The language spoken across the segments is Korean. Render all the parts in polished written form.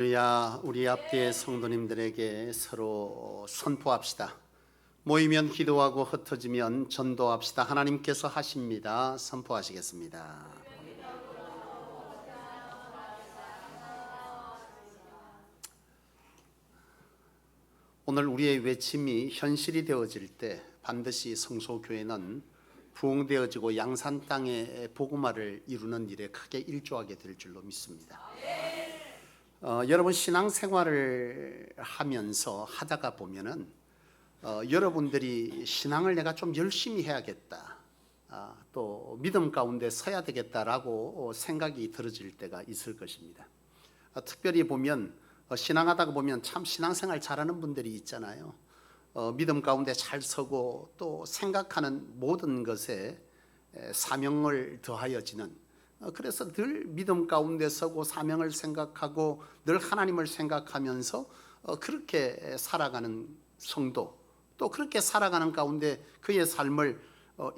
할렐루야, 우리 앞뒤의 성도님들에게 서로 선포합시다. 모이면 기도하고 흩어지면 전도합시다. 하나님께서 하십니다. 선포하시겠습니다. 오늘 우리의 외침이 현실이 되어질 때 반드시 성소교회는 부흥되어지고 양산 땅의 복음화를 이루는 일에 크게 일조하게 될 줄로 믿습니다. 여러분 신앙생활을 하다가 보면은 여러분들이 신앙을 내가 좀 열심히 해야겠다, 또 믿음 가운데 서야 되겠다라고 생각이 들어질 때가 있을 것입니다. 특별히 보면 신앙하다가 보면 참 신앙생활 잘하는 분들이 있잖아요. 믿음 가운데 잘 서고 또 생각하는 모든 것에 사명을 더하여지는, 그래서 늘 믿음 가운데 서고 사명을 생각하고 늘 하나님을 생각하면서 그렇게 살아가는 성도, 또 그렇게 살아가는 가운데 그의 삶을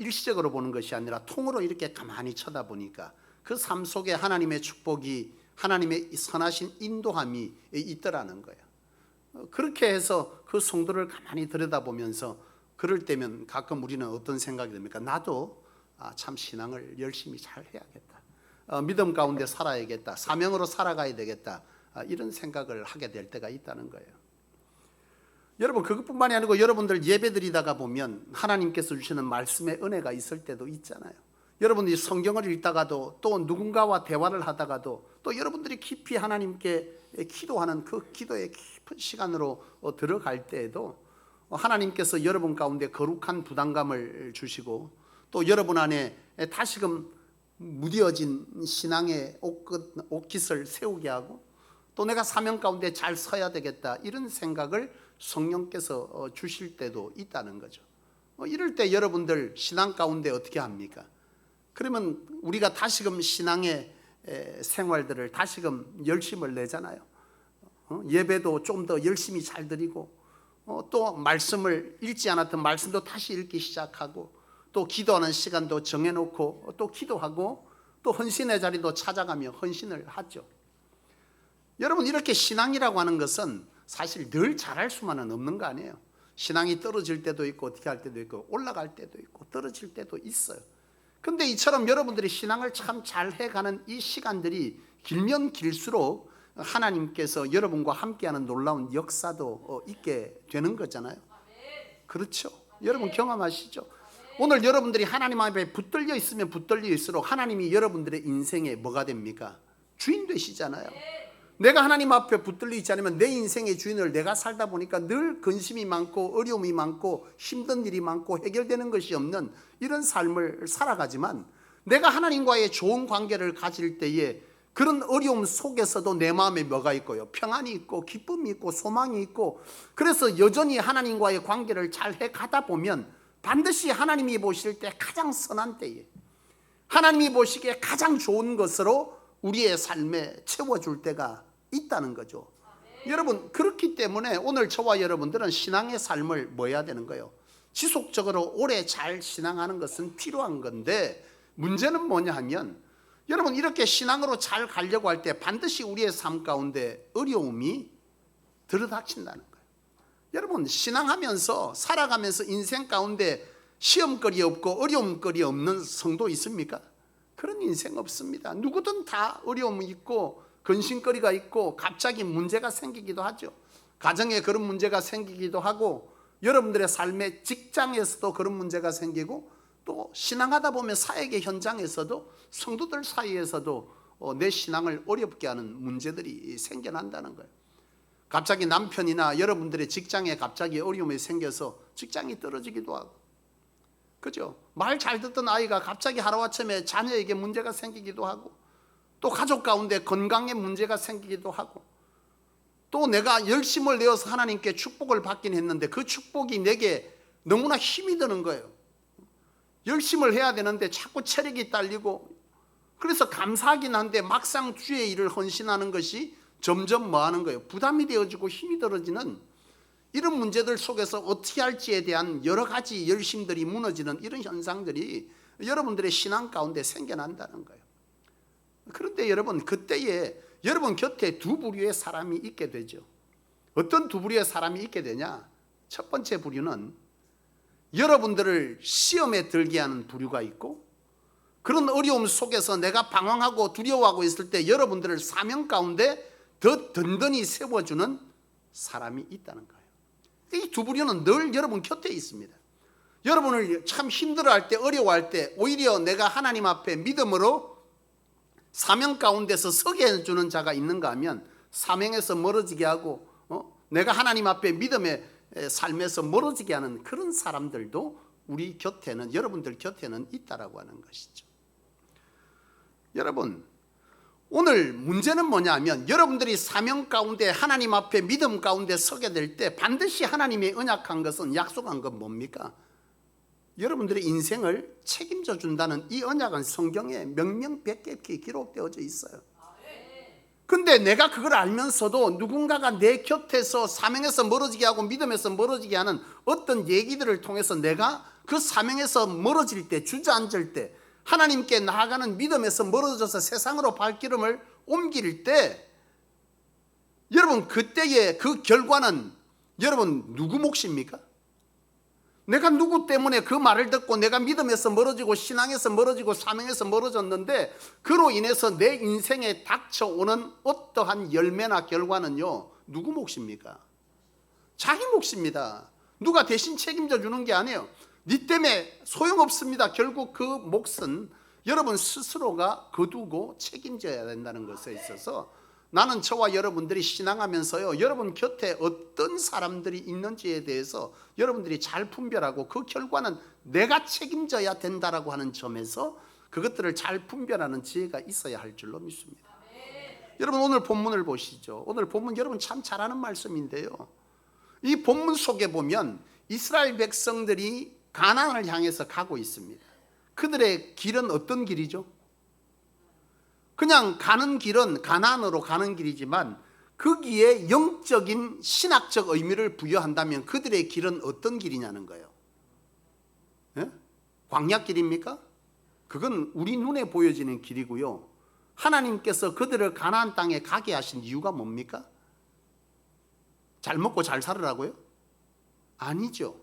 일시적으로 보는 것이 아니라 통으로 이렇게 가만히 쳐다보니까 그 삶 속에 하나님의 축복이, 하나님의 선하신 인도함이 있더라는 거예요. 그렇게 해서 그 성도를 가만히 들여다보면서 그럴 때면 가끔 우리는 어떤 생각이 듭니까? 나도 참 신앙을 열심히 잘 해야겠다, 믿음 가운데 살아야겠다, 사명으로 살아가야 되겠다, 이런 생각을 하게 될 때가 있다는 거예요. 여러분 그것뿐만이 아니고 여러분들 예배드리다가 보면 하나님께서 주시는 말씀의 은혜가 있을 때도 있잖아요. 여러분들이 성경을 읽다가도 또 누군가와 대화를 하다가도 또 여러분들이 깊이 하나님께 기도하는 그 기도의 깊은 시간으로 들어갈 때에도 하나님께서 여러분 가운데 거룩한 부담감을 주시고 또 여러분 안에 다시금 무뎌진 신앙의 옷깃을 세우게 하고 또 내가 사명 가운데 잘 서야 되겠다, 이런 생각을 성령께서 주실 때도 있다는 거죠. 이럴 때 여러분들 신앙 가운데 어떻게 합니까? 그러면 우리가 다시금 신앙의 생활들을 다시금 열심을 내잖아요. 예배도 좀 더 열심히 잘 드리고 또 말씀을 읽지 않았던 말씀도 다시 읽기 시작하고 또 기도하는 시간도 정해놓고 또 기도하고 또 헌신의 자리도 찾아가며 헌신을 하죠. 여러분 이렇게 신앙이라고 하는 것은 사실 늘 잘할 수만은 없는 거 아니에요. 신앙이 떨어질 때도 있고 어떻게 할 때도 있고 올라갈 때도 있고 떨어질 때도 있어요. 근데 이처럼 여러분들이 신앙을 참 잘 해가는 이 시간들이 길면 길수록 하나님께서 여러분과 함께하는 놀라운 역사도 있게 되는 거잖아요. 그렇죠? 여러분 경험하시죠? 오늘 여러분들이 하나님 앞에 붙들려 있으면 붙들릴수록 하나님이 여러분들의 인생에 뭐가 됩니까? 주인 되시잖아요. 내가 하나님 앞에 붙들려 있지 않으면 내 인생의 주인을 내가 살다 보니까 늘 근심이 많고 어려움이 많고 힘든 일이 많고 해결되는 것이 없는 이런 삶을 살아가지만, 내가 하나님과의 좋은 관계를 가질 때에 그런 어려움 속에서도 내 마음에 뭐가 있고요? 평안이 있고 기쁨이 있고 소망이 있고, 그래서 여전히 하나님과의 관계를 잘 해가다 보면 반드시 하나님이 보실 때 가장 선한 때에, 하나님이 보시기에 가장 좋은 것으로 우리의 삶에 채워줄 때가 있다는 거죠. 여러분 그렇기 때문에 오늘 저와 여러분들은 신앙의 삶을 뭐 해야 되는 거예요? 지속적으로 오래 잘 신앙하는 것은 필요한 건데, 문제는 뭐냐 하면 여러분 이렇게 신앙으로 잘 가려고 할 때 반드시 우리의 삶 가운데 어려움이 들어닥친다는 거예요. 여러분 신앙하면서 살아가면서 인생 가운데 시험거리 없고 어려움거리 없는 성도 있습니까? 그런 인생 없습니다. 누구든 다 어려움이 있고 근심거리가 있고 갑자기 문제가 생기기도 하죠. 가정에 그런 문제가 생기기도 하고 여러분들의 삶의 직장에서도 그런 문제가 생기고 또 신앙하다 보면 사역의 현장에서도 성도들 사이에서도 내 신앙을 어렵게 하는 문제들이 생겨난다는 거예요. 갑자기 남편이나 여러분들의 직장에 갑자기 어려움이 생겨서 직장이 떨어지기도 하고, 그죠? 말 잘 듣던 아이가 갑자기 하루아침에 자녀에게 문제가 생기기도 하고, 또 가족 가운데 건강에 문제가 생기기도 하고, 또 내가 열심을 내어서 하나님께 축복을 받긴 했는데 그 축복이 내게 너무나 힘이 드는 거예요. 열심을 해야 되는데 자꾸 체력이 딸리고, 그래서 감사하긴 한데 막상 주의 일을 헌신하는 것이 점점 뭐 하는 거예요? 부담이 되어지고 힘이 들어지는 이런 문제들 속에서 어떻게 할지에 대한 여러 가지 열심들이 무너지는 이런 현상들이 여러분들의 신앙 가운데 생겨난다는 거예요. 그런데 여러분 그때에 여러분 곁에 두 부류의 사람이 있게 되죠. 어떤 두 부류의 사람이 있게 되냐? 첫 번째 부류는 여러분들을 시험에 들게 하는 부류가 있고, 그런 어려움 속에서 내가 방황하고 두려워하고 있을 때 여러분들을 사명 가운데 더 든든히 세워주는 사람이 있다는 거예요. 이 두 부류는 늘 여러분 곁에 있습니다. 여러분을 참 힘들어할 때, 어려워할 때 오히려 내가 하나님 앞에 믿음으로 사명 가운데서 서게 해주는 자가 있는가 하면 사명에서 멀어지게 하고 내가 하나님 앞에 믿음의 삶에서 멀어지게 하는 그런 사람들도 우리 곁에는, 여러분들 곁에는 있다라고 하는 것이죠. 여러분, 오늘 문제는 뭐냐면 여러분들이 사명 가운데 하나님 앞에 믿음 가운데 서게 될 때 반드시 하나님의 언약한 것은, 약속한 건 뭡니까? 여러분들의 인생을 책임져 준다는 이 언약은 성경에 명명백백히 기록되어져 있어요. 근데 내가 그걸 알면서도 누군가가 내 곁에서 사명에서 멀어지게 하고 믿음에서 멀어지게 하는 어떤 얘기들을 통해서 내가 그 사명에서 멀어질 때, 주저앉을 때, 하나님께 나아가는 믿음에서 멀어져서 세상으로 발걸음을 옮길 때, 여러분 그때의 그 결과는 여러분 누구 몫입니까? 내가 누구 때문에 그 말을 듣고 내가 믿음에서 멀어지고 신앙에서 멀어지고 사명에서 멀어졌는데 그로 인해서 내 인생에 닥쳐오는 어떠한 열매나 결과는요, 누구 몫입니까? 자기 몫입니다. 누가 대신 책임져 주는 게 아니에요. 네 때문에 소용없습니다. 결국 그 몫은 여러분 스스로가 거두고 책임져야 된다는 것에 있어서 나는 저와 여러분들이 신앙하면서요, 여러분 곁에 어떤 사람들이 있는지에 대해서 여러분들이 잘 분별하고 그 결과는 내가 책임져야 된다라고 하는 점에서 그것들을 잘 분별하는 지혜가 있어야 할 줄로 믿습니다. 여러분 오늘 본문을 보시죠. 오늘 본문 여러분 참 잘하는 말씀인데요, 이 본문 속에 보면 이스라엘 백성들이 가나안을 향해서 가고 있습니다. 그들의 길은 어떤 길이죠? 그냥 가는 길은 가나안으로 가는 길이지만 거기에 영적인 신학적 의미를 부여한다면 그들의 길은 어떤 길이냐는 거예요. 예? 광야길입니까? 그건 우리 눈에 보여지는 길이고요, 하나님께서 그들을 가나안 땅에 가게 하신 이유가 뭡니까? 잘 먹고 잘 살으라고요? 아니죠.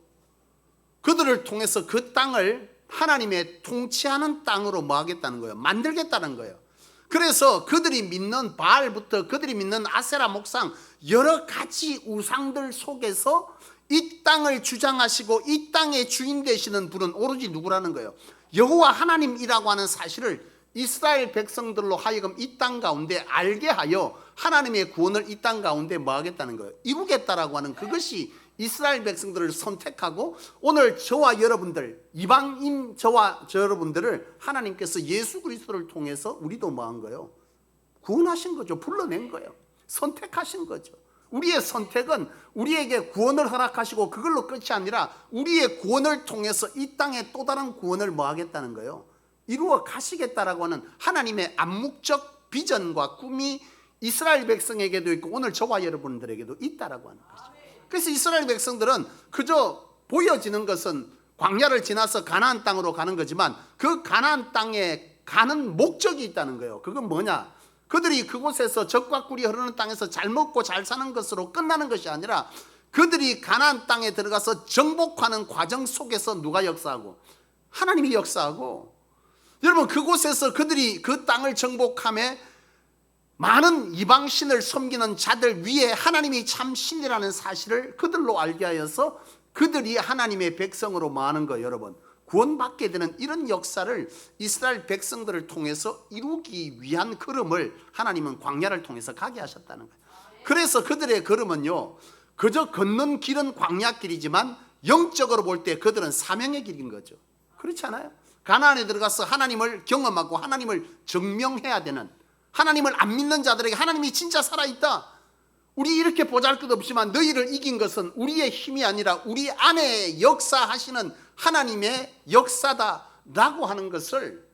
그들을 통해서 그 땅을 하나님의 통치하는 땅으로 뭐 하겠다는 거예요? 만들겠다는 거예요. 그래서 그들이 믿는 바알부터 그들이 믿는 아세라 목상 여러 가지 우상들 속에서 이 땅을 주장하시고 이 땅의 주인 되시는 분은 오로지 누구라는 거예요? 여호와 하나님이라고 하는 사실을 이스라엘 백성들로 하여금 이 땅 가운데 알게 하여 하나님의 구원을 이 땅 가운데 뭐 하겠다는 거예요? 이루겠다라고 하는 그것이 이스라엘 백성들을 선택하고 오늘 저와 여러분들, 이방인 저와 여러분들을 하나님께서 예수 그리스도를 통해서 우리도 뭐 한 거예요? 구원하신 거죠. 불러낸 거예요. 선택하신 거죠. 우리의 선택은 우리에게 구원을 허락하시고 그걸로 끝이 아니라 우리의 구원을 통해서 이 땅에 또 다른 구원을 뭐 하겠다는 거예요? 이루어 가시겠다라고 하는 하나님의 암묵적 비전과 꿈이 이스라엘 백성에게도 있고 오늘 저와 여러분들에게도 있다라고 하는 거죠. 그래서 이스라엘 백성들은 그저 보여지는 것은 광야를 지나서 가나안 땅으로 가는 거지만 그 가나안 땅에 가는 목적이 있다는 거예요. 그건 뭐냐? 그들이 그곳에서 젖과 꿀이 흐르는 땅에서 잘 먹고 잘 사는 것으로 끝나는 것이 아니라 그들이 가나안 땅에 들어가서 정복하는 과정 속에서 누가 역사하고? 하나님이 역사하고, 여러분 그곳에서 그들이 그 땅을 정복함에 많은 이방신을 섬기는 자들 위에 하나님이 참 신이라는 사실을 그들로 알게 하여서 그들이 하나님의 백성으로 많은 거예요. 여러분 구원받게 되는 이런 역사를 이스라엘 백성들을 통해서 이루기 위한 걸음을 하나님은 광야를 통해서 가게 하셨다는 거예요. 그래서 그들의 걸음은요, 그저 걷는 길은 광야길이지만 영적으로 볼 때 그들은 사명의 길인 거죠. 그렇지 않아요? 가나안에 들어가서 하나님을 경험하고 하나님을 증명해야 되는, 하나님을 안 믿는 자들에게 하나님이 진짜 살아있다, 우리 이렇게 보잘것없지만 너희를 이긴 것은 우리의 힘이 아니라 우리 안에 역사하시는 하나님의 역사다라고 하는 것을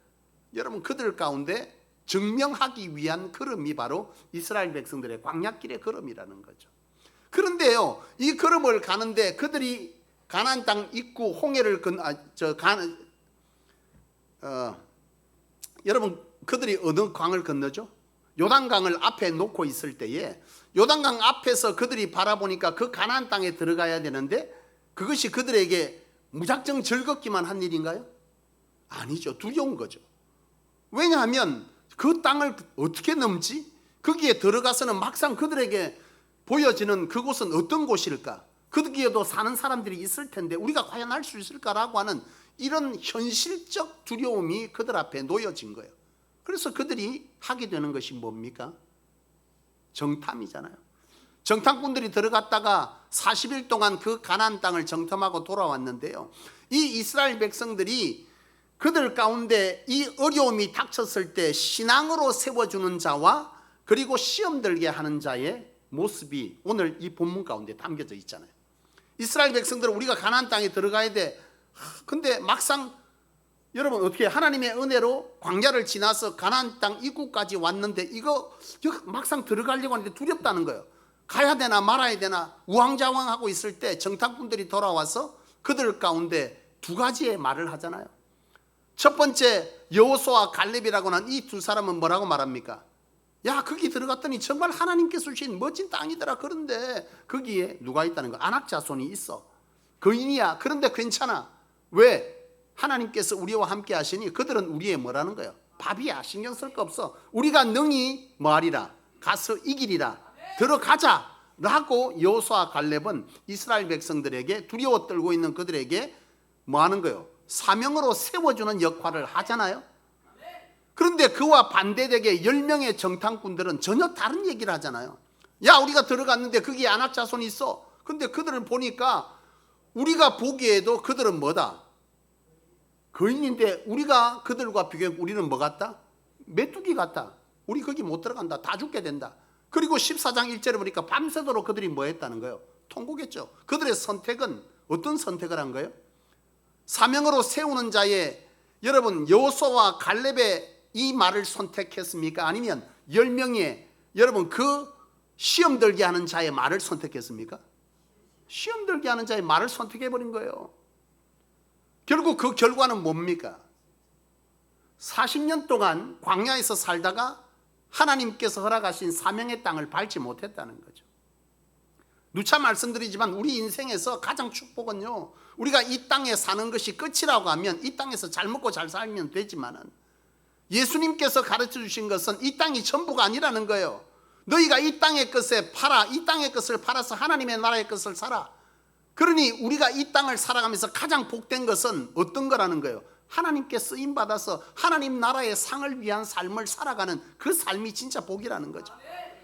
여러분 그들 가운데 증명하기 위한 걸음이 바로 이스라엘 백성들의 광야길의 걸음이라는 거죠. 그런데요, 이 걸음을 가는데 그들이 가나안 땅 입구 홍해를 여러분 그들이 어느 강을 건너죠? 요단강을 앞에 놓고 있을 때에 요단강 앞에서 그들이 바라보니까 그 가나안 땅에 들어가야 되는데 그것이 그들에게 무작정 즐겁기만 한 일인가요? 아니죠. 두려운 거죠. 왜냐하면 그 땅을 어떻게 넘지? 거기에 들어가서는 막상 그들에게 보여지는 그곳은 어떤 곳일까? 거기에도 사는 사람들이 있을 텐데 우리가 과연 할 수 있을까라고 하는 이런 현실적 두려움이 그들 앞에 놓여진 거예요. 그래서 그들이 하게 되는 것이 뭡니까? 정탐이잖아요. 정탐꾼들이 들어갔다가 40일 동안 그 가나안 땅을 정탐하고 돌아왔는데요, 이 이스라엘 백성들이 그들 가운데 이 어려움이 닥쳤을 때 신앙으로 세워주는 자와 그리고 시험 들게 하는 자의 모습이 오늘 이 본문 가운데 담겨져 있잖아요. 이스라엘 백성들은 우리가 가나안 땅에 들어가야 돼. 근데 막상 여러분 어떻게 하나님의 은혜로 광야를 지나서 가나안 땅 입구까지 왔는데 이거 막상 들어가려고 하는데 두렵다는 거예요. 가야 되나 말아야 되나 우왕좌왕하고 있을 때 정탐꾼들이 돌아와서 그들 가운데 두 가지의 말을 하잖아요. 첫 번째, 여호수아와 갈렙이라고 하는 이 두 사람은 뭐라고 말합니까? 야, 거기 들어갔더니 정말 하나님께서 주신 멋진 땅이더라. 그런데 거기에 누가 있다는 거? 안악 자손이 있어. 거인이야. 그런데 괜찮아. 왜? 하나님께서 우리와 함께 하시니 그들은 우리의 뭐라는 거예요? 밥이야. 신경 쓸 거 없어. 우리가 능히 뭐하리라? 가서 이기리라. 들어가자 라고 여호수아와 갈렙은 이스라엘 백성들에게 두려워 떨고 있는 그들에게 뭐하는 거예요? 사명으로 세워주는 역할을 하잖아요. 그런데 그와 반대되게 10명의 정탐꾼들은 전혀 다른 얘기를 하잖아요. 야, 우리가 들어갔는데 거기에 안악 자손이 있어. 근데 그들을 보니까 우리가 보기에도 그들은 뭐다? 거인인데 우리가 그들과 비교해 우리는 뭐 같다? 메뚜기 같다. 우리 거기 못 들어간다. 다 죽게 된다. 그리고 14장 1절에 보니까 밤새도록 그들이 뭐 했다는 거예요? 통곡했죠. 그들의 선택은 어떤 선택을 한 거예요? 사명으로 세우는 자의 여러분 여호수아와 갈렙의 이 말을 선택했습니까? 아니면 10명의 여러분 그 시험 들게 하는 자의 말을 선택했습니까? 시험 들게 하는 자의 말을 선택해버린 거예요. 결국 그 결과는 뭡니까? 40년 동안 광야에서 살다가 하나님께서 허락하신 사명의 땅을 밟지 못했다는 거죠. 누차 말씀드리지만 우리 인생에서 가장 축복은요, 우리가 이 땅에 사는 것이 끝이라고 하면 이 땅에서 잘 먹고 잘 살면 되지만은 예수님께서 가르쳐 주신 것은 이 땅이 전부가 아니라는 거예요. 너희가 이 땅의 것에 팔아, 이 땅의 것을 팔아서 하나님의 나라의 것을 살아. 그러니 우리가 이 땅을 살아가면서 가장 복된 것은 어떤 거라는 거예요? 하나님께 쓰임받아서 하나님 나라의 상을 위한 삶을 살아가는 그 삶이 진짜 복이라는 거죠.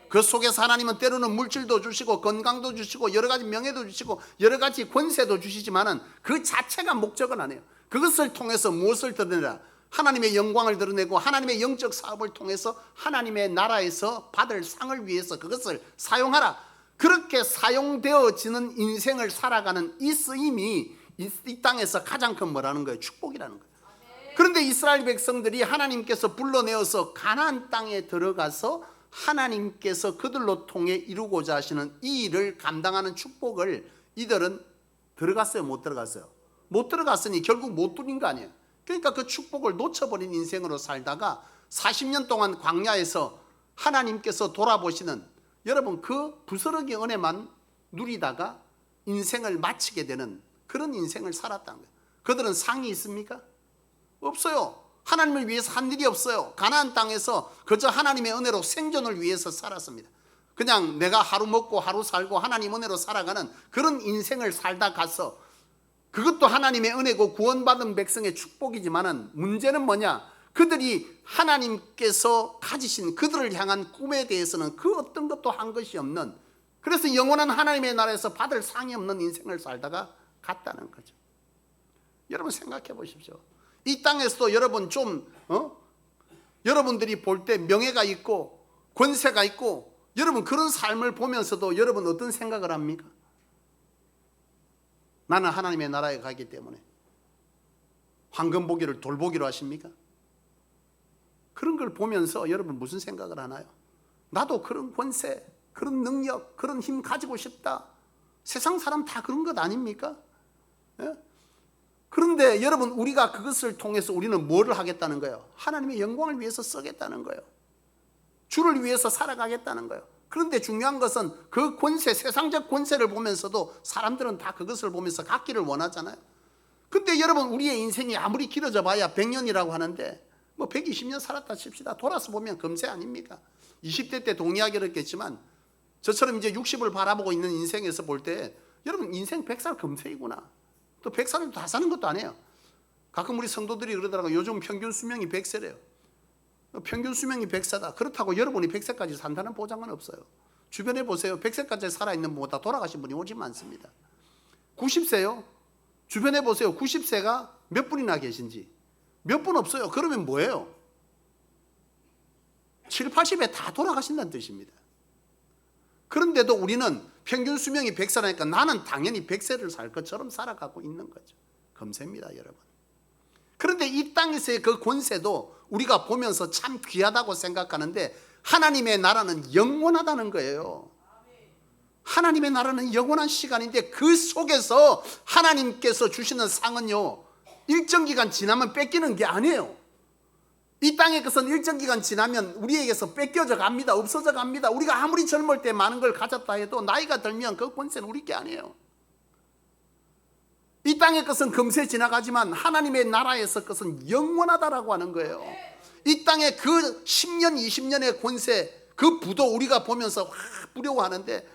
그 속에서 하나님은 때로는 물질도 주시고 건강도 주시고 여러 가지 명예도 주시고 여러 가지 권세도 주시지만은 그 자체가 목적은 아니에요. 그것을 통해서 무엇을 드러내라? 하나님의 영광을 드러내고 하나님의 영적 사업을 통해서 하나님의 나라에서 받을 상을 위해서 그것을 사용하라. 그렇게 사용되어지는 인생을 살아가는 이 쓰임이 이 땅에서 가장 큰 뭐라는 거예요? 축복이라는 거예요. 그런데 이스라엘 백성들이 하나님께서 불러내어서 가나안 땅에 들어가서 하나님께서 그들로 통해 이루고자 하시는 이 일을 감당하는 축복을 이들은 들어갔어요? 못 들어갔어요? 못 들어갔으니 결국 못 누린 거 아니에요. 그러니까 그 축복을 놓쳐버린 인생으로 살다가 40년 동안 광야에서 하나님께서 돌아보시는 여러분 그 부스러기 은혜만 누리다가 인생을 마치게 되는 그런 인생을 살았다는 거예요. 그들은 상이 있습니까? 없어요. 하나님을 위해서 한 일이 없어요. 가나안 땅에서 그저 하나님의 은혜로 생존을 위해서 살았습니다. 그냥 내가 하루 먹고 하루 살고 하나님 은혜로 살아가는 그런 인생을 살다 가서 그것도 하나님의 은혜고 구원받은 백성의 축복이지만은 문제는 뭐냐? 그들이 하나님께서 가지신 그들을 향한 꿈에 대해서는 그 어떤 것도 한 것이 없는, 그래서 영원한 하나님의 나라에서 받을 상이 없는 인생을 살다가 갔다는 거죠. 여러분 생각해 보십시오. 이 땅에서도 여러분 좀 여러분들이 볼 때 명예가 있고 권세가 있고 여러분 그런 삶을 보면서도 여러분 어떤 생각을 합니까? 나는 하나님의 나라에 가기 때문에 황금 보기를 돌보기로 하십니까? 그런 걸 보면서 여러분 무슨 생각을 하나요? 나도 그런 권세, 그런 능력, 그런 힘 가지고 싶다. 세상 사람 다 그런 것 아닙니까? 예? 그런데 여러분 우리가 그것을 통해서 우리는 뭐를 하겠다는 거예요? 하나님의 영광을 위해서 쓰겠다는 거예요. 주를 위해서 살아가겠다는 거예요. 그런데 중요한 것은 그 권세, 세상적 권세를 보면서도 사람들은 다 그것을 보면서 갖기를 원하잖아요. 근데 여러분, 우리의 인생이 아무리 길어져 봐야 100년이라고 하는데 뭐 120년 살았다 칩시다. 돌아서 보면 금세 아닙니까? 20대 때 동의하기로 했겠지만 저처럼 이제 60을 바라보고 있는 인생에서 볼 때 여러분, 인생 100살 금세이구나. 또 100살을 다 사는 것도 아니에요. 가끔 우리 성도들이 그러더라고요. 요즘 평균 수명이 100세래요. 평균 수명이 100세다. 그렇다고 여러분이 100세까지 산다는 보장은 없어요. 주변에 보세요. 100세까지 살아있는 분보다 돌아가신 분이 오지 많습니다. 90세요. 주변에 보세요. 90세가 몇 분이나 계신지. 몇 분 없어요. 그러면 뭐예요? 7, 80에 다 돌아가신다는 뜻입니다. 그런데도 우리는 평균 수명이 100세라니까 나는 당연히 100세를 살 것처럼 살아가고 있는 거죠. 금세입니다, 여러분. 그런데 이 땅에서의 그 권세도 우리가 보면서 참 귀하다고 생각하는데 하나님의 나라는 영원하다는 거예요. 하나님의 나라는 영원한 시간인데 그 속에서 하나님께서 주시는 상은요, 일정 기간 지나면 뺏기는 게 아니에요. 이 땅의 것은 일정 기간 지나면 우리에게서 뺏겨져 갑니다. 없어져 갑니다. 우리가 아무리 젊을 때 많은 걸 가졌다 해도 나이가 들면 그 권세는 우리 게 아니에요. 이 땅의 것은 금세 지나가지만 하나님의 나라에서 것은 영원하다라고 하는 거예요. 이 땅의 그 10년, 20년의 권세, 그 부도 우리가 보면서 확 부려워하는데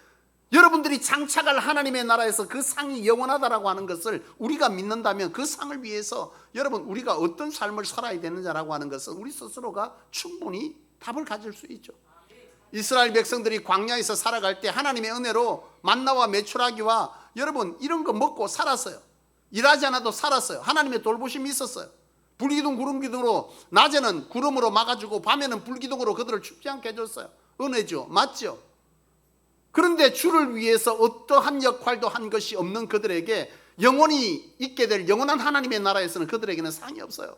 여러분들이 장착할 하나님의 나라에서 그 상이 영원하다라고 하는 것을 우리가 믿는다면 그 상을 위해서 여러분 우리가 어떤 삶을 살아야 되느냐라고 하는 것은 우리 스스로가 충분히 답을 가질 수 있죠. 이스라엘 백성들이 광야에서 살아갈 때 하나님의 은혜로 만나와 메추라기와 여러분 이런 거 먹고 살았어요. 일하지 않아도 살았어요. 하나님의 돌보심이 있었어요. 불기둥 구름기둥으로 낮에는 구름으로 막아주고 밤에는 불기둥으로 그들을 춥지 않게 해줬어요. 은혜죠. 맞죠? 그런데 주를 위해서 어떠한 역할도 한 것이 없는 그들에게 영원히 있게 될 영원한 하나님의 나라에서는 그들에게는 상이 없어요.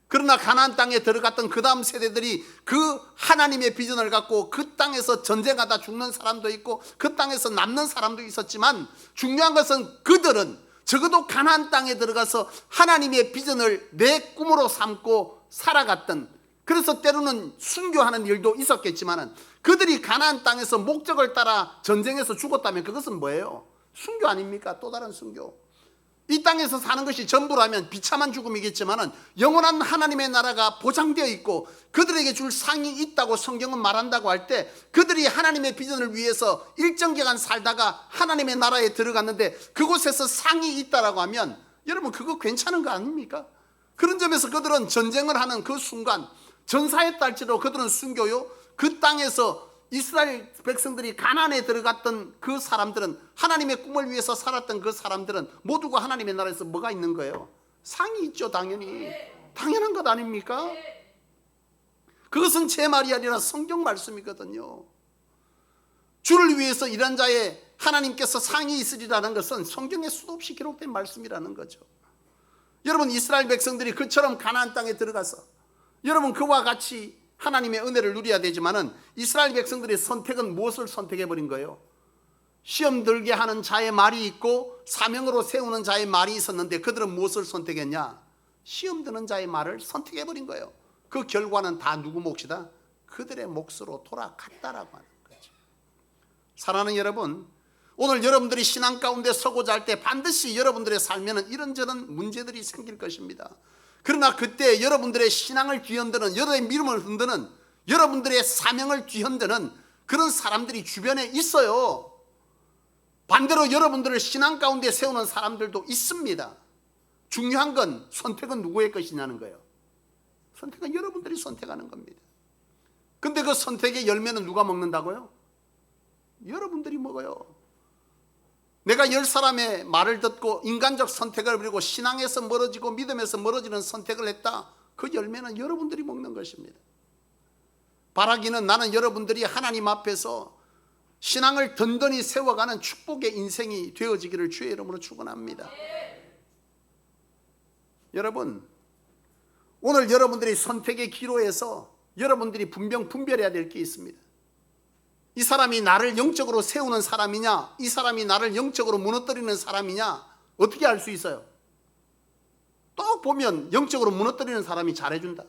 그러나 가나안 땅에 들어갔던 그 다음 세대들이 그 하나님의 비전을 갖고 그 땅에서 전쟁하다 죽는 사람도 있고 그 땅에서 남는 사람도 있었지만 중요한 것은 그들은 적어도 가나안 땅에 들어가서 하나님의 비전을 내 꿈으로 삼고 살아갔던, 그래서 때로는 순교하는 일도 있었겠지만 그들이 가나안 땅에서 목적을 따라 전쟁에서 죽었다면 그것은 뭐예요? 순교 아닙니까? 또 다른 순교. 이 땅에서 사는 것이 전부라면 비참한 죽음이겠지만 영원한 하나님의 나라가 보장되어 있고 그들에게 줄 상이 있다고 성경은 말한다고 할 때 그들이 하나님의 비전을 위해서 일정 기간 살다가 하나님의 나라에 들어갔는데 그곳에서 상이 있다라고 하면 여러분 그거 괜찮은 거 아닙니까? 그런 점에서 그들은 전쟁을 하는 그 순간 전사했다 할지라도 그들은 순교요. 그 땅에서 이스라엘 백성들이 가나안에 들어갔던 그 사람들은 하나님의 꿈을 위해서 살았던 그 사람들은 모두가 하나님의 나라에서 뭐가 있는 거예요? 상이 있죠. 당연히. 당연한 것 아닙니까? 그것은 제 말이 아니라 성경 말씀이거든요. 주를 위해서 일한 자의 하나님께서 상이 있으리라는 것은 성경에 수도 없이 기록된 말씀이라는 거죠. 여러분 이스라엘 백성들이 그처럼 가나안 땅에 들어가서 여러분 그와 같이 하나님의 은혜를 누려야 되지만은 이스라엘 백성들의 선택은 무엇을 선택해버린 거예요? 시험 들게 하는 자의 말이 있고 사명으로 세우는 자의 말이 있었는데 그들은 무엇을 선택했냐? 시험 드는 자의 말을 선택해버린 거예요. 그 결과는 다 누구 몫이다? 그들의 몫으로 돌아갔다라고 하는 거죠. 사랑하는 여러분, 오늘 여러분들이 신앙 가운데 서고자 할 때 반드시 여러분들의 삶에는 이런저런 문제들이 생길 것입니다. 그러나 그때 여러분들의 신앙을 뒤흔드는, 여러분의 믿음을 흔드는, 여러분들의 사명을 뒤흔드는 그런 사람들이 주변에 있어요. 반대로 여러분들을 신앙 가운데 세우는 사람들도 있습니다. 중요한 건 선택은 누구의 것이냐는 거예요. 선택은 여러분들이 선택하는 겁니다. 근데 그 선택의 열매는 누가 먹는다고요? 여러분들이 먹어요. 내가 10사람의 말을 듣고 인간적 선택을 버리고 신앙에서 멀어지고 믿음에서 멀어지는 선택을 했다. 그 열매는 여러분들이 먹는 것입니다. 바라기는 나는 여러분들이 하나님 앞에서 신앙을 든든히 세워가는 축복의 인생이 되어지기를 주의 이름으로 축원합니다. 여러분, 오늘 여러분들이 선택의 기로에서 여러분들이 분별해야 될 게 있습니다. 이 사람이 나를 영적으로 세우는 사람이냐, 이 사람이 나를 영적으로 무너뜨리는 사람이냐, 어떻게 알 수 있어요? 또 보면 영적으로 무너뜨리는 사람이 잘해준다.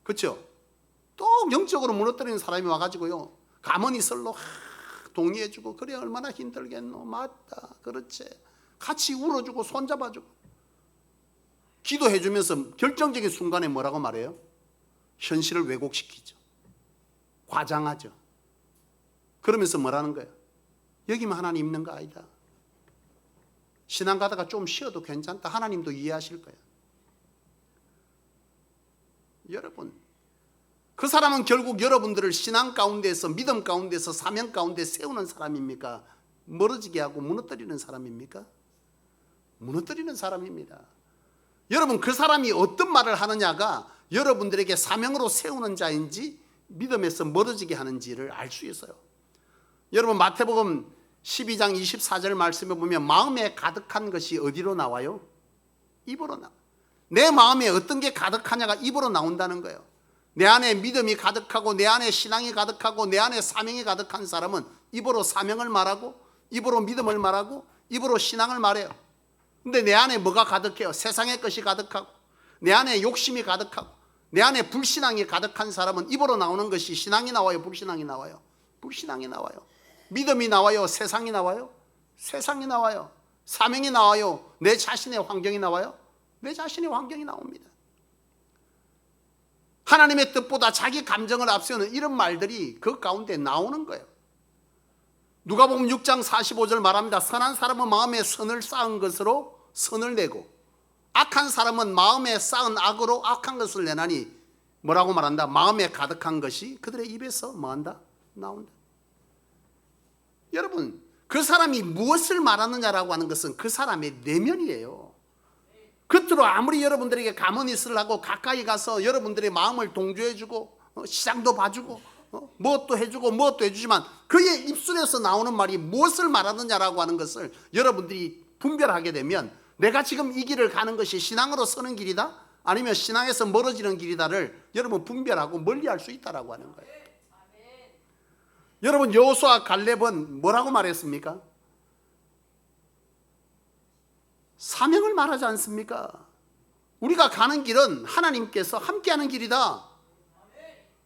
그렇죠? 또 영적으로 무너뜨리는 사람이 와가지고요, 가만히 설로 동의해주고, 그래 얼마나 힘들겠노, 맞다, 그렇지, 같이 울어주고 손잡아주고 기도해주면서 결정적인 순간에 뭐라고 말해요? 현실을 왜곡시키죠. 과장하죠. 그러면서 뭐라는 거예요? 여기만 하나님 있는 거 아니다, 신앙 가다가 좀 쉬어도 괜찮다, 하나님도 이해하실 거예요. 여러분, 그 사람은 결국 여러분들을 신앙 가운데서, 믿음 가운데서, 사명 가운데 세우는 사람입니까? 멀어지게 하고 무너뜨리는 사람입니까? 무너뜨리는 사람입니다. 여러분, 그 사람이 어떤 말을 하느냐가 여러분들에게 사명으로 세우는 자인지 믿음에서 멀어지게 하는지를 알 수 있어요. 여러분, 마태복음 12장 24절 말씀에 보면 마음에 가득한 것이 어디로 나와요? 입으로 나와요. 내 마음에 어떤 게 가득하냐가 입으로 나온다는 거예요. 내 안에 믿음이 가득하고, 내 안에 신앙이 가득하고, 내 안에 사명이 가득한 사람은 입으로 사명을 말하고, 입으로 믿음을 말하고, 입으로 신앙을 말해요. 근데 내 안에 뭐가 가득해요? 세상의 것이 가득하고, 내 안에 욕심이 가득하고, 내 안에 불신앙이 가득한 사람은 입으로 나오는 것이 신앙이 나와요, 불신앙이 나와요? 불신앙이 나와요. 믿음이 나와요, 세상이 나와요? 세상이 나와요. 사명이 나와요, 내 자신의 환경이 나와요? 내 자신의 환경이 나옵니다. 하나님의 뜻보다 자기 감정을 앞세우는 이런 말들이 그 가운데 나오는 거예요. 누가복음 6장 45절 말합니다. 선한 사람은 마음에 선을 쌓은 것으로 선을 내고, 악한 사람은 마음에 쌓은 악으로 악한 것을 내나니, 뭐라고 말한다? 마음에 가득한 것이 그들의 입에서 뭐한다? 나온다. 여러분, 그 사람이 무엇을 말하느냐라고 하는 것은 그 사람의 내면이에요. 겉으로 아무리 여러분들에게 가머니스를 하고 가까이 가서 여러분들의 마음을 동조해주고 시장도 봐주고 무엇도 해주고 무엇도 해주지만, 그의 입술에서 나오는 말이 무엇을 말하느냐라고 하는 것을 여러분들이 분별하게 되면, 내가 지금 이 길을 가는 것이 신앙으로 서는 길이다, 아니면 신앙에서 멀어지는 길이다를 여러분 분별하고 멀리할 수 있다라고 하는 거예요. 여러분, 여호수아 갈렙은 뭐라고 말했습니까? 사명을 말하지 않습니까? 우리가 가는 길은 하나님께서 함께하는 길이다.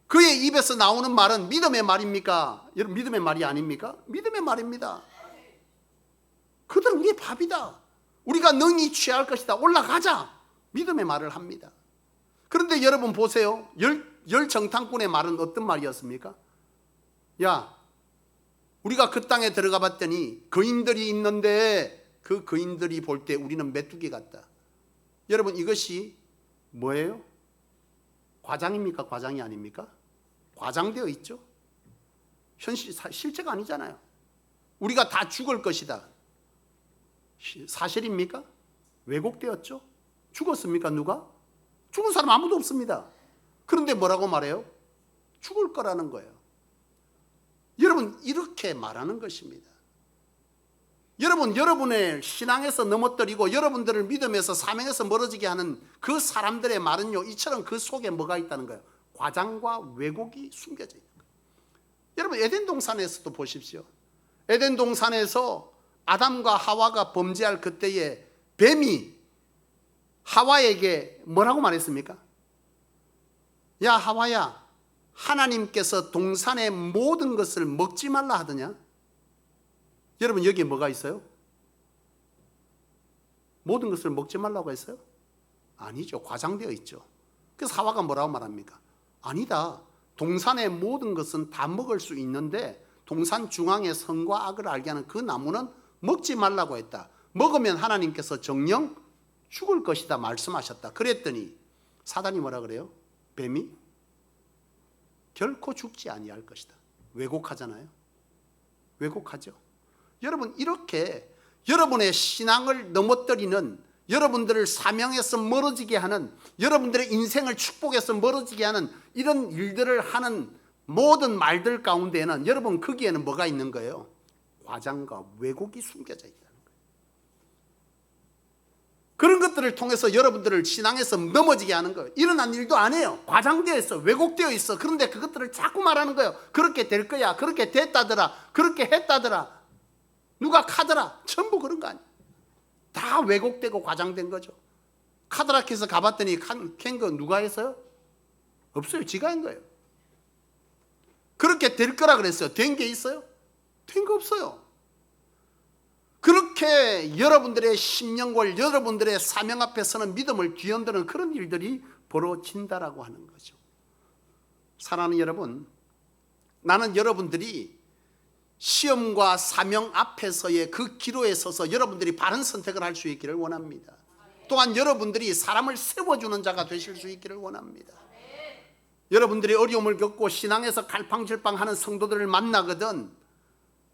그의 입에서 나오는 말은 믿음의 말입니까? 여러분, 믿음의 말이 아닙니까? 믿음의 말입니다. 그들은 우리의 밥이다, 우리가 능히 취할 것이다, 올라가자, 믿음의 말을 합니다. 그런데 여러분 보세요. 열정탐꾼의 말은 어떤 말이었습니까? 야, 우리가 그 땅에 들어가 봤더니 거인들이 있는데 그 거인들이 볼 때 우리는 메뚜기 같다. 여러분, 이것이 뭐예요? 과장입니까? 과장이 아닙니까? 과장되어 있죠. 실제가 아니잖아요. 우리가 다 죽을 것이다, 사실입니까? 왜곡되었죠. 죽었습니까? 누가? 죽은 사람 아무도 없습니다. 그런데 뭐라고 말해요? 죽을 거라는 거예요. 여러분, 이렇게 말하는 것입니다. 여러분, 여러분의 신앙에서 넘어뜨리고 여러분들을 믿음에서 사명에서 멀어지게 하는 그 사람들의 말은요, 이처럼 그 속에 뭐가 있다는 거예요? 과장과 왜곡이 숨겨져 있는 거예요. 여러분, 에덴 동산에서도 보십시오. 에덴 동산에서 아담과 하와가 범죄할 그때에 뱀이 하와에게 뭐라고 말했습니까? 야, 하와야, 하나님께서 동산의 모든 것을 먹지 말라 하더냐? 여러분, 여기에 뭐가 있어요? 모든 것을 먹지 말라고 했어요? 아니죠. 과장되어 있죠. 그래서 하와가 뭐라고 말합니까? 아니다, 동산의 모든 것은 다 먹을 수 있는데 동산 중앙의 선과 악을 알게 하는 그 나무는 먹지 말라고 했다. 먹으면 하나님께서 정령 죽을 것이다 말씀하셨다. 그랬더니 사단이 뭐라 그래요? 뱀이 결코 죽지 아니할 것이다. 왜곡하잖아요. 왜곡하죠. 여러분, 이렇게 여러분의 신앙을 넘어뜨리는, 여러분들을 사명에서 멀어지게 하는, 여러분들의 인생을 축복에서 멀어지게 하는 이런 일들을 하는 모든 말들 가운데에는 여러분, 거기에는 뭐가 있는 거예요? 과장과 왜곡이 숨겨져 있다는 거예요. 그런 것들을 통해서 여러분들을 신앙에서 넘어지게 하는 거예요. 일어난 일도 아니에요. 과장되어 있어, 왜곡되어 있어. 그런데 그것들을 자꾸 말하는 거예요. 그렇게 될 거야, 그렇게 됐다더라, 그렇게 했다더라, 누가 카더라, 전부 그런 거 아니에요. 다 왜곡되고 과장된 거죠. 카드라켓에서 가봤더니 캔 거 누가 했어요? 없어요. 지가 한 거예요. 그렇게 될 거라 그랬어요. 된 게 있어요? 된 거 없어요. 그렇게 여러분들의 심령과 여러분들의 사명 앞에서는 믿음을 뒤흔드는 그런 일들이 벌어진다라고 하는 거죠. 사랑하는 여러분, 나는 여러분들이 시험과 사명 앞에서의 그 기로에 서서 여러분들이 바른 선택을 할 수 있기를 원합니다. 또한 여러분들이 사람을 세워주는 자가 되실 수 있기를 원합니다. 여러분들이 어려움을 겪고 신앙에서 갈팡질팡하는 성도들을 만나거든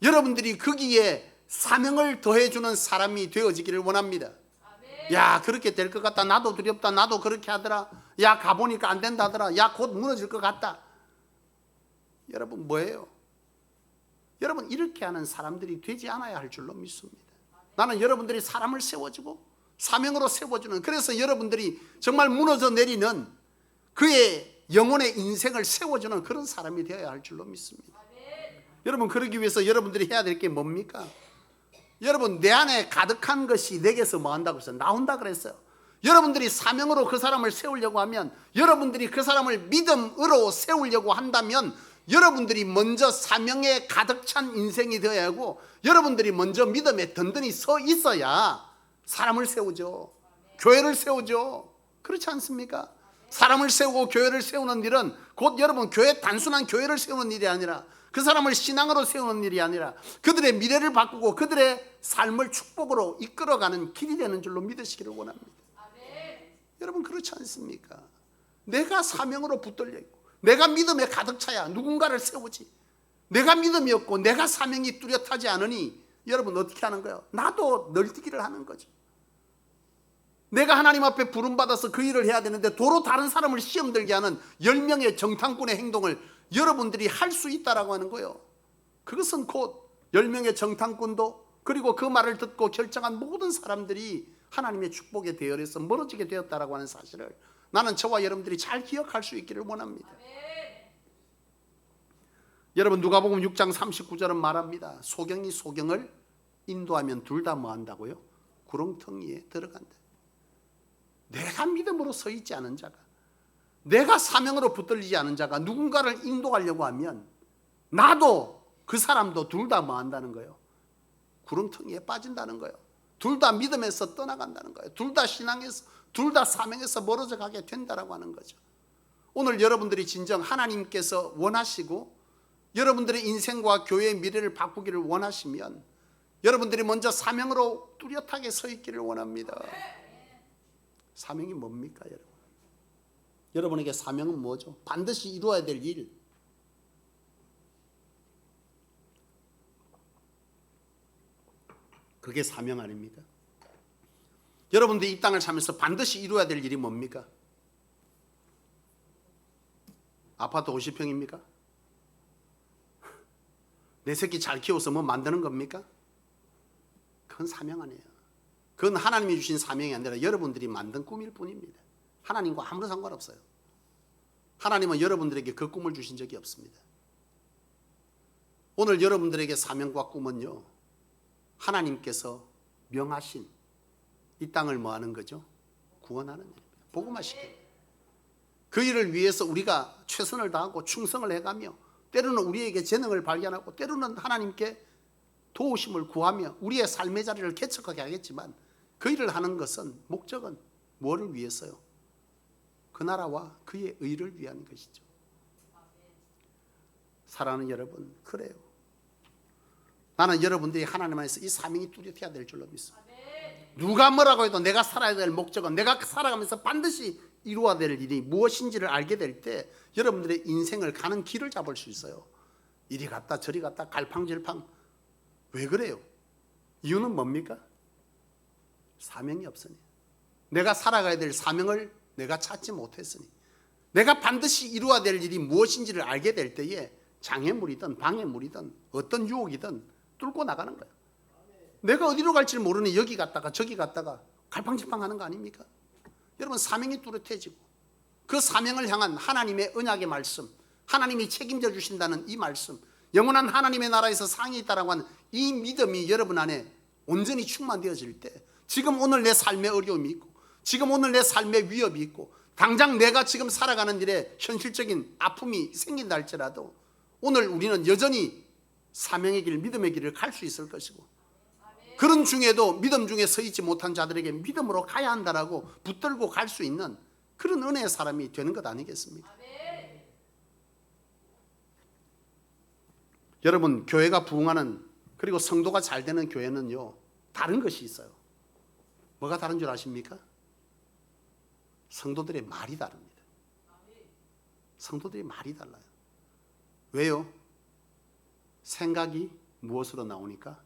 여러분들이 거기에 사명을 더해주는 사람이 되어지기를 원합니다. 야, 그렇게 될 것 같다. 나도 두렵다. 나도 그렇게 하더라. 야, 가보니까 안 된다 하더라. 야, 곧 무너질 것 같다. 여러분 뭐예요? 여러분 이렇게 하는 사람들이 되지 않아야 할 줄로 믿습니다. 나는 여러분들이 사람을 세워주고 사명으로 세워주는, 그래서 여러분들이 정말 무너져 내리는 그의 영혼의 인생을 세워주는 그런 사람이 되어야 할 줄로 믿습니다. 여러분 그러기 위해서 여러분들이 해야 될 게 뭡니까? 여러분 내 안에 가득한 것이 내게서 뭐 한다고 해서 나온다 그랬어요. 여러분들이 사명으로 그 사람을 세우려고 하면, 여러분들이 그 사람을 믿음으로 세우려고 한다면 여러분들이 먼저 사명에 가득 찬 인생이 되어야 하고, 여러분들이 먼저 믿음에 든든히 서 있어야 사람을 세우죠. 교회를 세우죠. 그렇지 않습니까? 사람을 세우고 교회를 세우는 일은 곧 여러분 단순한 교회를 세우는 일이 아니라, 그 사람을 신앙으로 세우는 일이 아니라 그들의 미래를 바꾸고 그들의 삶을 축복으로 이끌어가는 길이 되는 줄로 믿으시기를 원합니다. 여러분 그렇지 않습니까? 내가 사명으로 붙들려 있고 내가 믿음에 가득 차야 누군가를 세우지. 내가 믿음이 없고 내가 사명이 뚜렷하지 않으니 여러분 어떻게 하는 거예요? 나도 널뛰기를 하는 거죠. 내가 하나님 앞에 부름받아서 그 일을 해야 되는데 도로 다른 사람을 시험 들게 하는 10명의 정탐꾼의 행동을 여러분들이 할 수 있다라고 하는 거예요. 그것은 곧 10명의 정탐꾼도, 그리고 그 말을 듣고 결정한 모든 사람들이 하나님의 축복의 대열에서 멀어지게 되었다라고 하는 사실을 나는 저와 여러분들이 잘 기억할 수 있기를 원합니다. 여러분 누가복음 6장 39절은 말합니다. 소경이 소경을 인도하면 둘 다 뭐 한다고요? 구렁텅이에 들어간다. 내가 믿음으로 서 있지 않은 자가, 내가 사명으로 붙들리지 않은 자가 누군가를 인도하려고 하면 나도 그 사람도 둘 다 뭐 한다는 거예요? 구렁텅이에 빠진다는 거예요. 둘 다 믿음에서 떠나간다는 거예요. 둘 다 신앙에서, 둘 다 사명에서 멀어져 가게 된다라고 하는 거죠. 오늘 여러분들이 진정 하나님께서 원하시고 여러분들의 인생과 교회의 미래를 바꾸기를 원하시면 여러분들이 먼저 사명으로 뚜렷하게 서 있기를 원합니다. 사명이 뭡니까 여러분? 여러분에게 사명은 뭐죠? 반드시 이루어야 될 일. 그게 사명 아닙니까? 여러분들이 이 땅을 살면서 반드시 이루어야 될 일이 뭡니까? 아파트 50평입니까? 내 새끼 잘 키워서 뭐 만드는 겁니까? 그건 사명 아니에요. 그건 하나님이 주신 사명이 아니라 여러분들이 만든 꿈일 뿐입니다. 하나님과 아무런 상관없어요. 하나님은 여러분들에게 그 꿈을 주신 적이 없습니다. 오늘 여러분들에게 사명과 꿈은요, 하나님께서 명하신 이 땅을 뭐 하는 거죠? 구원하는 일입니다. 복음화시키는. 그 일을 위해서 우리가 최선을 다하고 충성을 해가며 때로는 우리에게 재능을 발견하고 때로는 하나님께 도우심을 구하며 우리의 삶의 자리를 개척하게 하겠지만 그 일을 하는 것은 목적은 뭐를 위해서요? 그 나라와 그의 의를 위한 것이죠. 사랑하는 여러분, 그래요. 나는 여러분들이 하나님 안에서 이 사명이 뚜렷해야 될 줄로 믿습니다. 누가 뭐라고 해도 내가 살아야 될 목적은, 내가 살아가면서 반드시 이루어야 될 일이 무엇인지를 알게 될 때 여러분들의 인생을 가는 길을 잡을 수 있어요. 이리 갔다 저리 갔다 갈팡질팡. 왜 그래요? 이유는 뭡니까? 사명이 없으니. 내가 살아가야 될 사명을 내가 찾지 못했으니. 내가 반드시 이루어야 될 일이 무엇인지를 알게 될 때에 장애물이든 방해물이든 어떤 유혹이든 뚫고 나가는 거예요. 내가 어디로 갈지 모르니 여기 갔다가 저기 갔다가 갈팡질팡 하는 거 아닙니까? 여러분 사명이 뚜렷해지고 그 사명을 향한 하나님의 언약의 말씀, 하나님이 책임져 주신다는 이 말씀, 영원한 하나님의 나라에서 상이 있다라고 하는 이 믿음이 여러분 안에 온전히 충만되어질 때 지금 오늘 내 삶에 어려움이 있고 지금 오늘 내 삶에 위협이 있고 당장 내가 지금 살아가는 일에 현실적인 아픔이 생긴다 할지라도 오늘 우리는 여전히 사명의 길, 믿음의 길을 갈 수 있을 것이고, 그런 중에도 믿음 중에 서 있지 못한 자들에게 믿음으로 가야 한다라고 붙들고 갈 수 있는 그런 은혜의 사람이 되는 것 아니겠습니까? 여러분, 교회가 부흥하는, 그리고 성도가 잘 되는 교회는요, 다른 것이 있어요. 뭐가 다른 줄 아십니까? 성도들의 말이 다릅니다. 성도들의 말이 달라요. 왜요? 생각이 무엇으로 나오니까?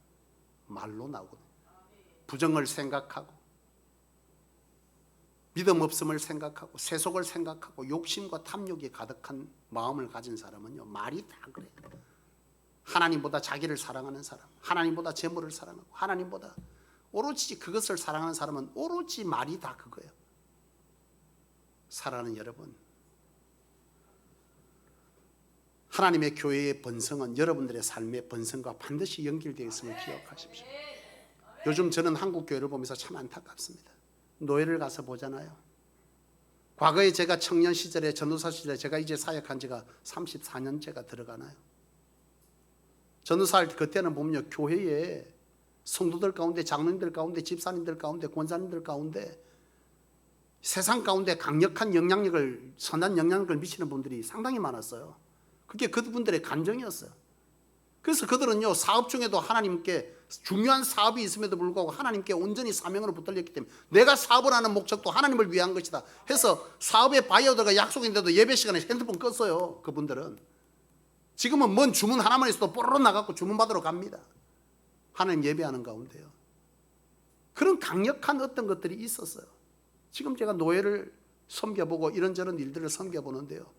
말로 나오거든요. 부정을 생각하고, 믿음 없음을 생각하고, 세속을 생각하고, 욕심과 탐욕이 가득한 마음을 가진 사람은요, 말이 다 그래요. 하나님보다 자기를 사랑하는 사람, 하나님보다 재물을 사랑하고, 하나님보다 오로지 그것을 사랑하는 사람은 오로지 말이 다 그거예요. 사랑하는 여러분, 하나님의 교회의 번성은 여러분들의 삶의 번성과 반드시 연결되어 있음을 기억하십시오. 요즘 저는 한국 교회를 보면서 참 안타깝습니다. 노예를 가서 보잖아요. 과거에 제가 청년 시절에, 전도사 시절에, 제가 이제 사역한 지가 34년째가 들어가나요? 전도사할 때 그때는 보면요, 교회에 성도들 가운데, 장로님들 가운데, 집사님들 가운데, 권사님들 가운데 세상 가운데 강력한 영향력을, 선한 영향력을 미치는 분들이 상당히 많았어요. 그게 그분들의 간정이었어요. 그래서 그들은요, 사업 중에도 하나님께, 중요한 사업이 있음에도 불구하고 하나님께 온전히 사명으로 붙들렸기 때문에 내가 사업을 하는 목적도 하나님을 위한 것이다 해서 사업의 바이어들과 약속인데도 예배 시간에 핸드폰 껐어요. 그분들은 지금은 뭔 주문 하나만 있어도 뽀로로 나가고 주문 받으러 갑니다. 하나님 예배하는 가운데요. 그런 강력한 어떤 것들이 있었어요. 지금 제가 노예를 섬겨보고 이런저런 일들을 섬겨보는데요,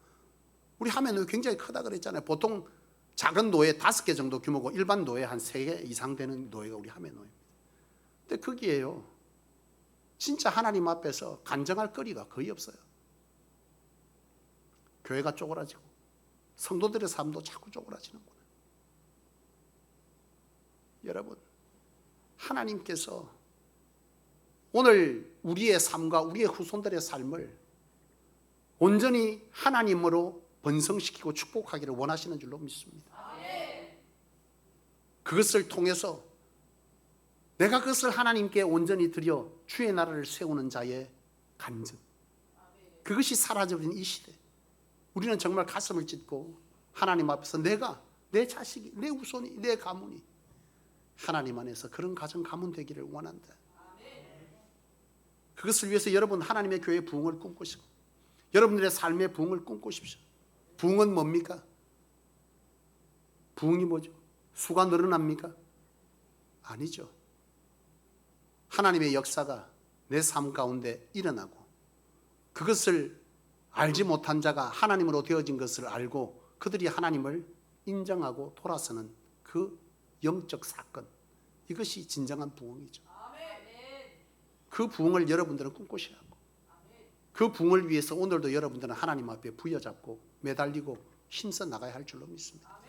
우리 하면 굉장히 크다 그랬잖아요. 보통 작은 노예 5개 정도 규모고 일반 노예 한 3개 이상 되는 노예가 우리 하면 노예입니다. 근데 거기에요, 진짜 하나님 앞에서 간증할 거리가 거의 없어요. 교회가 쪼그라지고 성도들의 삶도 자꾸 쪼그라지는구나. 여러분, 하나님께서 오늘 우리의 삶과 우리의 후손들의 삶을 온전히 하나님으로 번성시키고 축복하기를 원하시는 줄로 믿습니다. 그것을 통해서 내가 그것을 하나님께 온전히 드려 주의 나라를 세우는 자의 간증, 그것이 사라져버린 이 시대, 우리는 정말 가슴을 찢고 하나님 앞에서 내가, 내 자식이, 내 후손이, 내 가문이 하나님 안에서 그런 가정 가문 되기를 원한다. 그것을 위해서 여러분, 하나님의 교회의 부흥을 꿈꾸시고 여러분들의 삶의 부흥을 꿈꾸십시오. 부흥은 뭡니까? 부흥이 뭐죠? 수가 늘어납니까? 아니죠. 하나님의 역사가 내 삶 가운데 일어나고, 그것을 알지 못한 자가 하나님으로 되어진 것을 알고 그들이 하나님을 인정하고 돌아서는 그 영적 사건, 이것이 진정한 부흥이죠. 그 부흥을 여러분들은 꿈꾸셔야 하고, 그 부흥을 위해서 오늘도 여러분들은 하나님 앞에 부여잡고 매달리고 힘써 나가야 할 줄로 믿습니다.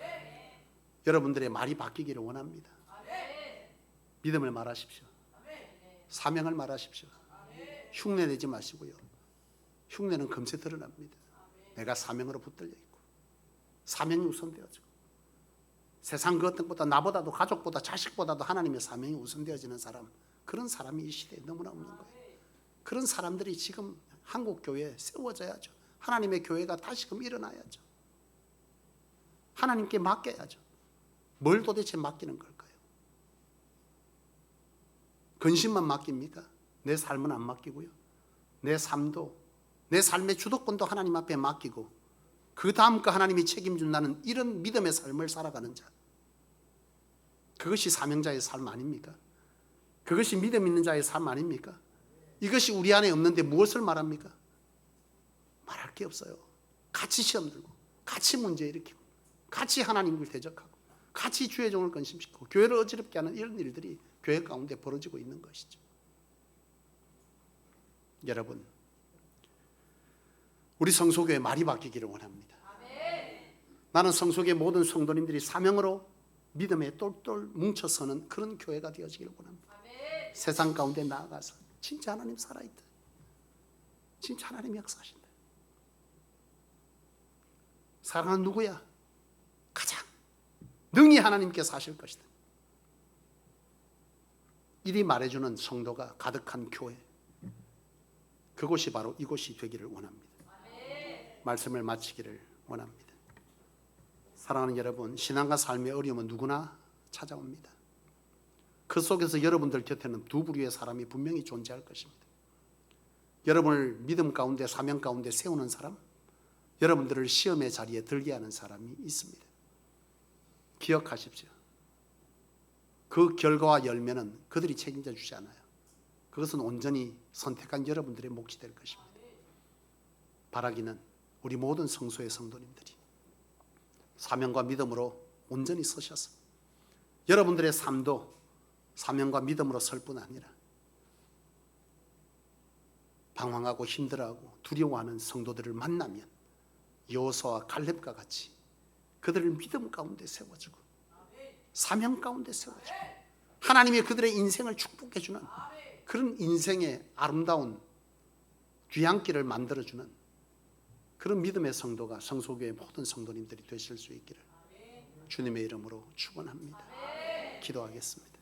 여러분들의 말이 바뀌기를 원합니다. 믿음을 말하십시오. 사명을 말하십시오. 흉내내지 마시고요. 흉내는 금세 드러납니다. 내가 사명으로 붙들려 있고 사명이 우선되어지고, 세상 그 어떤 것보다, 나보다도, 가족보다, 자식보다도 하나님의 사명이 우선되어지는 사람, 그런 사람이 이 시대에 너무나 없는 거예요. 그런 사람들이 지금 한국 교회에 세워져야죠. 하나님의 교회가 다시금 일어나야죠. 하나님께 맡겨야죠. 뭘 도대체 맡기는 걸까요? 근심만 맡깁니까? 내 삶은 안 맡기고요, 내 삶도, 내 삶의 주도권도 하나님 앞에 맡기고 그 다음 거 하나님이 책임준다는 이런 믿음의 삶을 살아가는 자, 그것이 사명자의 삶 아닙니까? 그것이 믿음 있는 자의 삶 아닙니까? 이것이 우리 안에 없는데 무엇을 말합니까? 말할 게 없어요. 같이 시험 들고, 같이 문제 일으키고, 같이 하나님을 대적하고, 같이 주의 종을 건심시키고 교회를 어지럽게 하는 이런 일들이 교회 가운데 벌어지고 있는 것이죠. 여러분, 우리 성소교회 말이 바뀌기를 원합니다. 나는 성소교회 모든 성도님들이 사명으로 믿음에 똘똘 뭉쳐서는 그런 교회가 되어지기를 원합니다. 세상 가운데 나아가서 진짜 하나님 살아있다, 진짜 하나님 역사하신다. 사랑은 누구야? 가장 능히 하나님께서 하실 것이다. 이리 말해주는 성도가 가득한 교회, 그곳이 바로 이곳이 되기를 원합니다. 말씀을 마치기를 원합니다. 사랑하는 여러분, 신앙과 삶의 어려움은 누구나 찾아옵니다. 그 속에서 여러분들 곁에는 두 부류의 사람이 분명히 존재할 것입니다. 여러분을 믿음 가운데 사명 가운데 세우는 사람, 여러분들을 시험의 자리에 들게 하는 사람이 있습니다. 기억하십시오. 그 결과와 열매는 그들이 책임져 주지 않아요. 그것은 온전히 선택한 여러분들의 몫이 될 것입니다. 바라기는 우리 모든 성소의 성도님들이 사명과 믿음으로 온전히 서셔서 여러분들의 삶도 사명과 믿음으로 설 뿐 아니라 방황하고 힘들어하고 두려워하는 성도들을 만나면 여호수아와 갈렙과 같이 그들을 믿음 가운데 세워주고 사명 가운데 세워주고 하나님이 그들의 인생을 축복해주는 그런 인생의 아름다운 귀향길을 만들어주는 그런 믿음의 성도가 성소교회 모든 성도님들이 되실 수 있기를 주님의 이름으로 축원합니다. 기도하겠습니다.